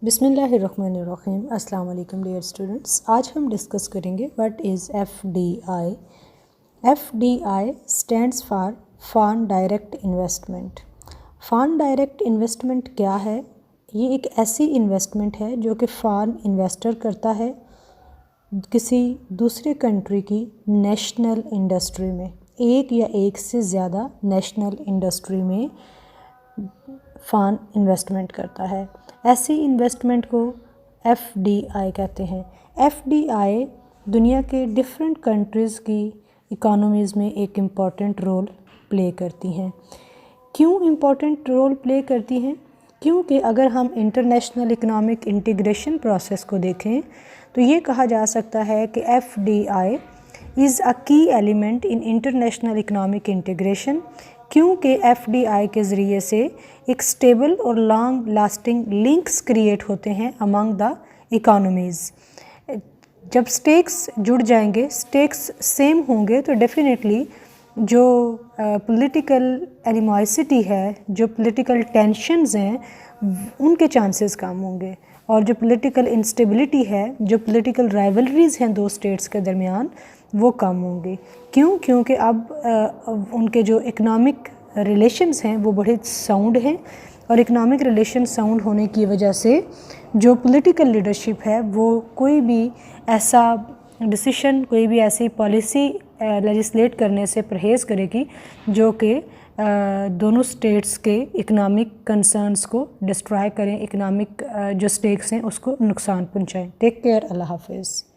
बिस्मिल्लाहिर्रहमानिर्रहीम। अस्सलाम वालेकुम डियर स्टूडेंट्स। आज हम डिस्कस करेंगे what is FDI. FDI stands for foreign direct investment. Foreign direct investment क्या है? ये एक ऐसी इन्वेस्टमेंट है जो कि फॉरेन इन्वेस्टर करता है किसी दूसरे कंट्री की नेशनल इंडस्ट्री में, एक या एक से ज़्यादा नेशनल इंडस्ट्री में फॉरेन इन्वेस्टमेंट करता है। ऐसी इन्वेस्टमेंट को एफडीआई कहते हैं। एफडीआई दुनिया के डिफरेंट कंट्रीज़ की इकोनॉमीज़ में एक इम्पॉर्टेंट रोल प्ले करती हैं। क्यों इम्पॉर्टेंट रोल प्ले करती हैं? क्योंकि अगर हम इंटरनेशनल इकोनॉमिक इंटीग्रेशन प्रोसेस को देखें तो ये कहा जा सकता है कि एफडीआई इज़ अ की element in international economic integration, क्योंकि एफडीआई के ज़रिए से एक स्टेबल और लॉन्ग लास्टिंग लिंक्स क्रिएट होते हैं अमंग द इकोनॉमीज़। जब स्टेक्स जुड़ जाएंगे, स्टेक्स सेम होंगे, तो डेफिनेटली जो पॉलिटिकल एनिमोसिटी है, जो पॉलिटिकल टेंशन्स हैं, उनके चांसेस कम होंगे, और जो पॉलिटिकल इंस्टेबिलिटी है, जो पॉलिटिकल राइवलरीज़ हैं दो स्टेट्स के दरमियान, वो कम होंगे। क्यों? क्योंकि अब उनके जो इकनॉमिक रिलेशंस हैं वो बड़े साउंड हैं, और इकनॉमिक रिलेशन साउंड होने की वजह से जो पॉलिटिकल लीडरशिप है वो कोई भी ऐसा डिसीशन, कोई भी ऐसी पॉलिसी लेजिस्लेट करने से परहेज़ करेगी जो कि दोनों स्टेट्स के इकनॉमिक कंसर्न्स को डिस्ट्रॉय करें, इकनॉमिक जो स्टेक्स हैं उसको नुकसान पहुँचाएँ। Take care. अल्लाह हाफिज़।